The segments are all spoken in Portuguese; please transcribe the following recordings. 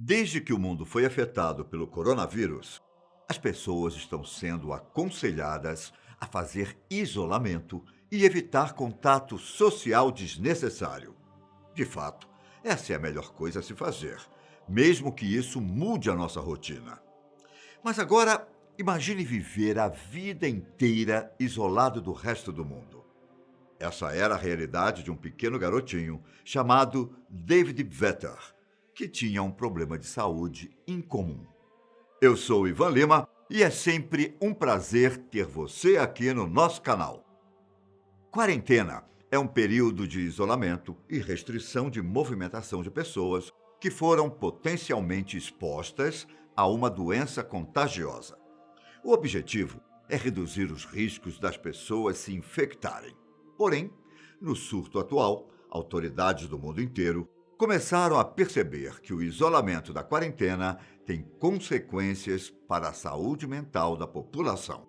Desde que o mundo foi afetado pelo coronavírus, as pessoas estão sendo aconselhadas a fazer isolamento e evitar contato social desnecessário. De fato, essa é a melhor coisa a se fazer, mesmo que isso mude a nossa rotina. Mas agora, imagine viver a vida inteira isolado do resto do mundo. Essa era a realidade de um pequeno garotinho chamado David Vetter, que tinha um problema de saúde incomum. Eu sou Ivan Lima e é sempre um prazer ter você aqui no nosso canal. Quarentena é um período de isolamento e restrição de movimentação de pessoas que foram potencialmente expostas a uma doença contagiosa. O objetivo é reduzir os riscos das pessoas se infectarem. Porém, no surto atual, autoridades do mundo inteiro começaram a perceber que o isolamento da quarentena tem consequências para a saúde mental da população.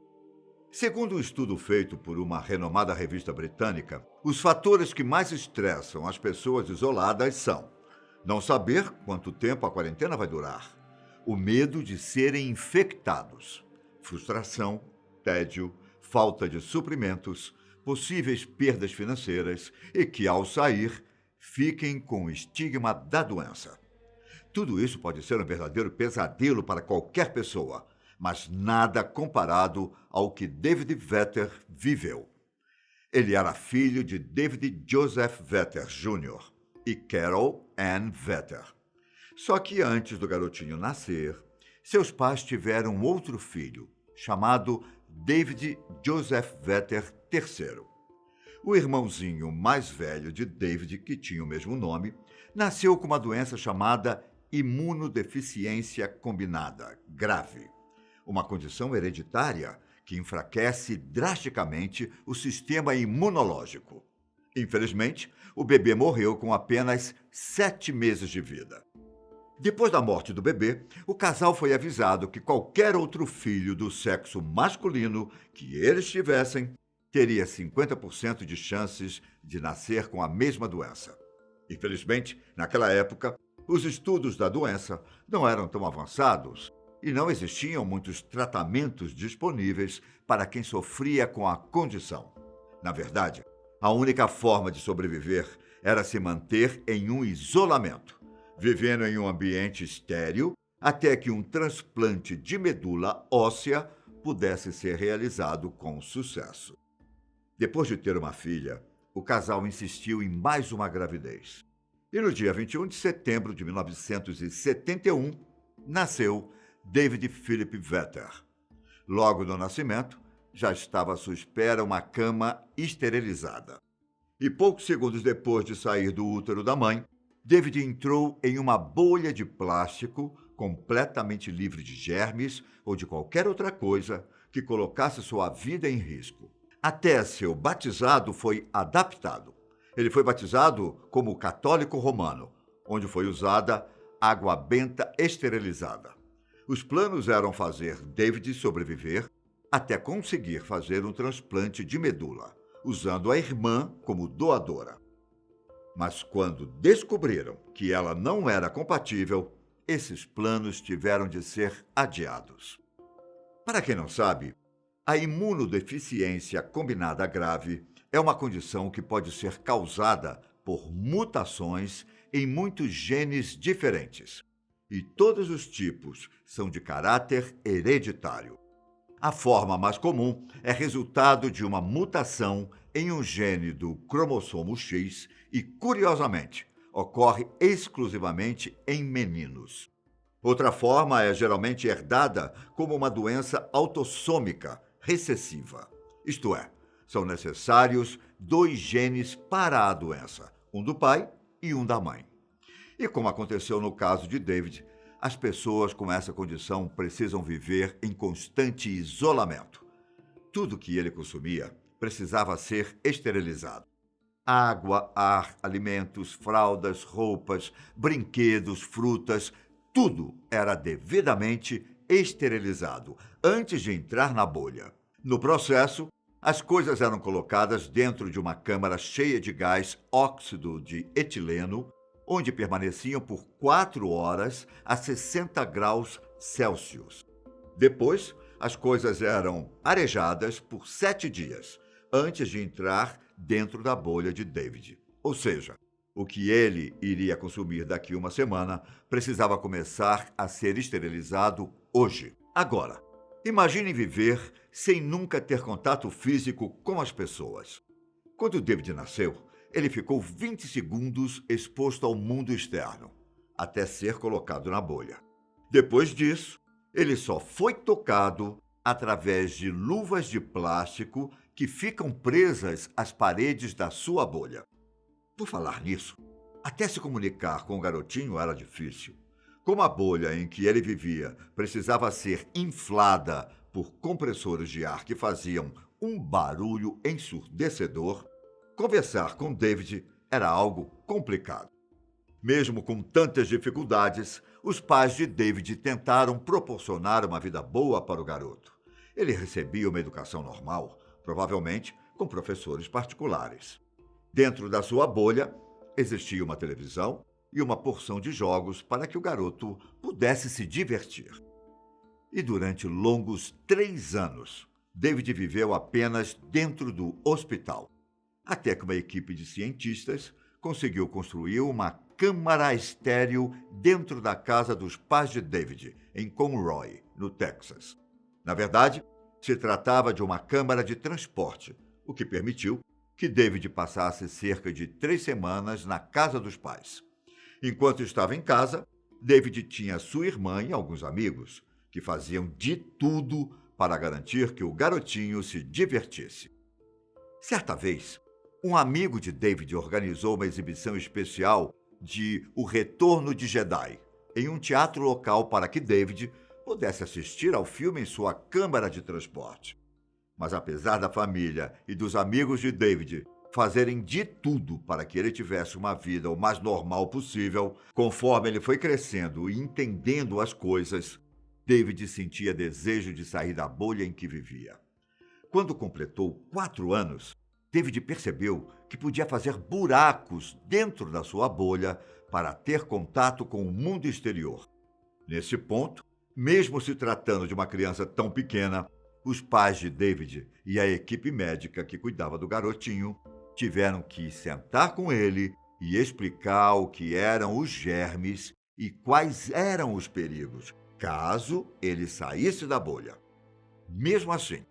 Segundo um estudo feito por uma renomada revista britânica, os fatores que mais estressam as pessoas isoladas são não saber quanto tempo a quarentena vai durar, o medo de serem infectados, frustração, tédio, falta de suprimentos, possíveis perdas financeiras e que, ao sair, fiquem com o estigma da doença. Tudo isso pode ser um verdadeiro pesadelo para qualquer pessoa, mas nada comparado ao que David Vetter viveu. Ele era filho de David Joseph Vetter Jr. e Carol Ann Vetter. Só que antes do garotinho nascer, seus pais tiveram outro filho, chamado David Joseph Vetter III. O irmãozinho mais velho de David, que tinha o mesmo nome, nasceu com uma doença chamada imunodeficiência combinada, grave, uma condição hereditária que enfraquece drasticamente o sistema imunológico. Infelizmente, o bebê morreu com apenas 7 meses de vida. Depois da morte do bebê, o casal foi avisado que qualquer outro filho do sexo masculino que eles tivessem teria 50% de chances de nascer com a mesma doença. Infelizmente, naquela época, os estudos da doença não eram tão avançados e não existiam muitos tratamentos disponíveis para quem sofria com a condição. Na verdade, a única forma de sobreviver era se manter em um isolamento, vivendo em um ambiente estéril até que um transplante de medula óssea pudesse ser realizado com sucesso. Depois de ter uma filha, o casal insistiu em mais uma gravidez. E no dia 21 de setembro de 1971, nasceu David Philip Vetter. Logo no nascimento, já estava à sua espera uma cama esterilizada. E poucos segundos depois de sair do útero da mãe, David entrou em uma bolha de plástico completamente livre de germes ou de qualquer outra coisa que colocasse sua vida em risco. Até seu batizado foi adaptado. Ele foi batizado como católico romano, onde foi usada água benta esterilizada. Os planos eram fazer David sobreviver até conseguir fazer um transplante de medula, usando a irmã como doadora. Mas quando descobriram que ela não era compatível, esses planos tiveram de ser adiados. Para quem não sabe, a imunodeficiência combinada grave é uma condição que pode ser causada por mutações em muitos genes diferentes. E todos os tipos são de caráter hereditário. A forma mais comum é resultado de uma mutação em um gene do cromossomo X e, curiosamente, ocorre exclusivamente em meninos. Outra forma é geralmente herdada como uma doença autossômica recessiva. Isto é, são necessários 2 genes para a doença, um do pai e um da mãe. E como aconteceu no caso de David, as pessoas com essa condição precisam viver em constante isolamento. Tudo que ele consumia precisava ser esterilizado. Água, ar, alimentos, fraldas, roupas, brinquedos, frutas, tudo era devidamente esterilizado antes de entrar na bolha. No processo, as coisas eram colocadas dentro de uma câmara cheia de gás óxido de etileno onde permaneciam por 4 horas a 60 graus Celsius. Depois, as coisas eram arejadas por 7 dias, antes de entrar dentro da bolha de David. Ou seja, o que ele iria consumir daqui uma semana precisava começar a ser esterilizado hoje. Agora, imagine viver sem nunca ter contato físico com as pessoas. Quando David nasceu, ele ficou 20 segundos exposto ao mundo externo, até ser colocado na bolha. Depois disso, ele só foi tocado através de luvas de plástico que ficam presas às paredes da sua bolha. Por falar nisso, até se comunicar com o garotinho era difícil. Como a bolha em que ele vivia precisava ser inflada por compressores de ar que faziam um barulho ensurdecedor, conversar com David era algo complicado. Mesmo com tantas dificuldades, os pais de David tentaram proporcionar uma vida boa para o garoto. Ele recebia uma educação normal, provavelmente com professores particulares. Dentro da sua bolha, existia uma televisão e uma porção de jogos para que o garoto pudesse se divertir. E durante longos 3 anos, David viveu apenas dentro do hospital, até que uma equipe de cientistas conseguiu construir uma câmara estéril dentro da casa dos pais de David, em Conroy, no Texas. Na verdade, se tratava de uma câmara de transporte, o que permitiu que David passasse cerca de 3 semanas na casa dos pais. Enquanto estava em casa, David tinha sua irmã e alguns amigos, que faziam de tudo para garantir que o garotinho se divertisse. Certa vez, um amigo de David organizou uma exibição especial de O Retorno de Jedi, em um teatro local para que David pudesse assistir ao filme em sua câmara de transporte. Mas apesar da família e dos amigos de David fazerem de tudo para que ele tivesse uma vida o mais normal possível, conforme ele foi crescendo e entendendo as coisas, David sentia desejo de sair da bolha em que vivia. Quando completou 4 anos, David percebeu que podia fazer buracos dentro da sua bolha para ter contato com o mundo exterior. Nesse ponto, mesmo se tratando de uma criança tão pequena, os pais de David e a equipe médica que cuidava do garotinho tiveram que sentar com ele e explicar o que eram os germes e quais eram os perigos, caso ele saísse da bolha. Mesmo assim,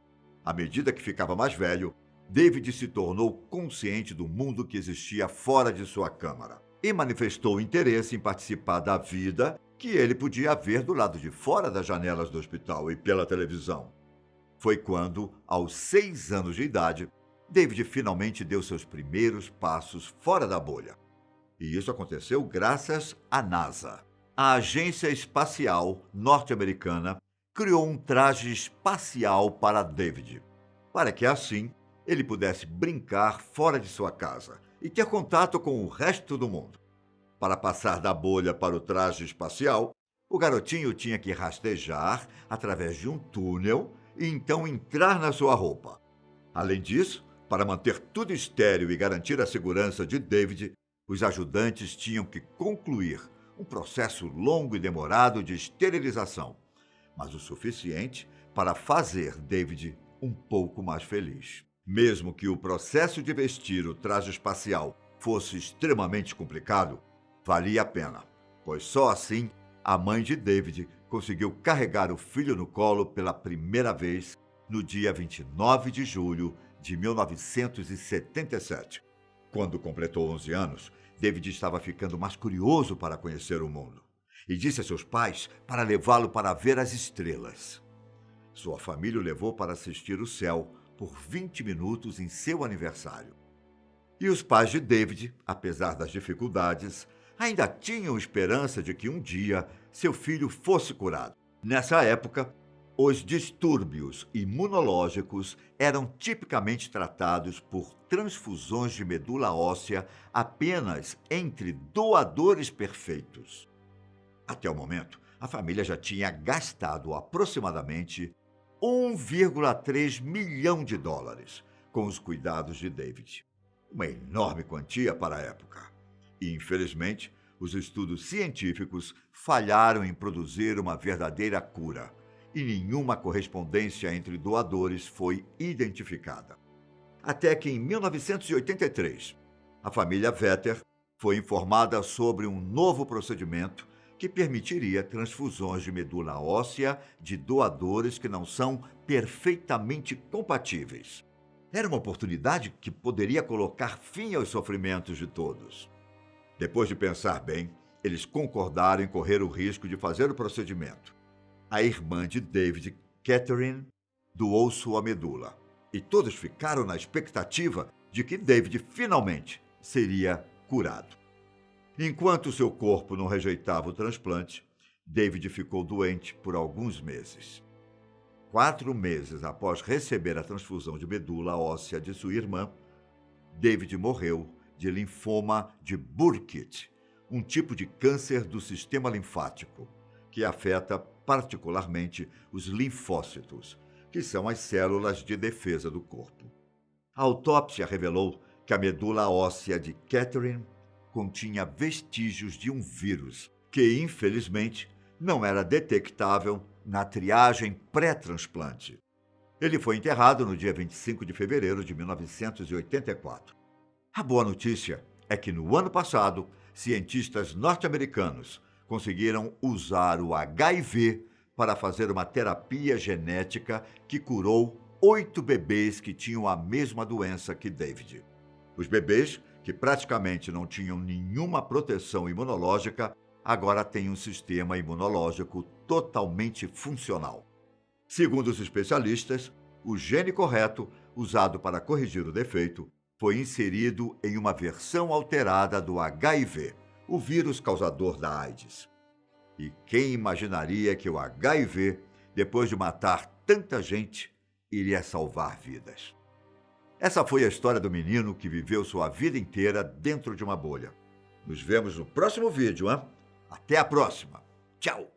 à medida que ficava mais velho, David se tornou consciente do mundo que existia fora de sua câmara e manifestou interesse em participar da vida que ele podia ver do lado de fora das janelas do hospital e pela televisão. Foi quando, aos 6 anos de idade, David finalmente deu seus primeiros passos fora da bolha. E isso aconteceu graças à NASA. A Agência Espacial Norte-Americana criou um traje espacial para David, para que assim ele pudesse brincar fora de sua casa e ter contato com o resto do mundo. Para passar da bolha para o traje espacial, o garotinho tinha que rastejar através de um túnel e então entrar na sua roupa. Além disso, para manter tudo estéril e garantir a segurança de David, os ajudantes tinham que concluir um processo longo e demorado de esterilização, mas o suficiente para fazer David um pouco mais feliz. Mesmo que o processo de vestir o traje espacial fosse extremamente complicado, valia a pena, pois só assim a mãe de David conseguiu carregar o filho no colo pela primeira vez no dia 29 de julho de 1977. Quando completou 11 anos, David estava ficando mais curioso para conhecer o mundo e disse a seus pais para levá-lo para ver as estrelas. Sua família o levou para assistir o céu por 20 minutos em seu aniversário. E os pais de David, apesar das dificuldades, ainda tinham esperança de que um dia seu filho fosse curado. Nessa época, os distúrbios imunológicos eram tipicamente tratados por transfusões de medula óssea apenas entre doadores perfeitos. Até o momento, a família já tinha gastado aproximadamente 1,3 milhão de dólares com os cuidados de David. Uma enorme quantia para a época. E, infelizmente, Os estudos científicos falharam em produzir uma verdadeira cura e nenhuma correspondência entre doadores foi identificada. Até que, em 1983, a família Vetter foi informada sobre um novo procedimento que permitiria transfusões de medula óssea de doadores que não são perfeitamente compatíveis. Era uma oportunidade que poderia colocar fim aos sofrimentos de todos. Depois de pensar bem, eles concordaram em correr o risco de fazer o procedimento. A irmã de David, Catherine, doou sua medula. E todos ficaram na expectativa de que David finalmente seria curado. Enquanto seu corpo não rejeitava o transplante, David ficou doente por alguns meses. 4 meses após receber a transfusão de medula óssea de sua irmã, David morreu de linfoma de Burkitt, um tipo de câncer do sistema linfático, que afeta particularmente os linfócitos, que são as células de defesa do corpo. A autópsia revelou que a medula óssea de Catherine continha vestígios de um vírus que, infelizmente, não era detectável na triagem pré-transplante. Ele foi enterrado no dia 25 de fevereiro de 1984. A boa notícia é que, no ano passado, cientistas norte-americanos conseguiram usar o HIV para fazer uma terapia genética que curou 8 bebês que tinham a mesma doença que David. Os bebês, que praticamente não tinham nenhuma proteção imunológica, agora têm um sistema imunológico totalmente funcional. Segundo os especialistas, o gene correto, usado para corrigir o defeito, foi inserido em uma versão alterada do HIV, o vírus causador da AIDS. E quem imaginaria que o HIV, depois de matar tanta gente, iria salvar vidas? Essa foi a história do menino que viveu sua vida inteira dentro de uma bolha. Nos vemos no próximo vídeo, hein? Até a próxima. Tchau!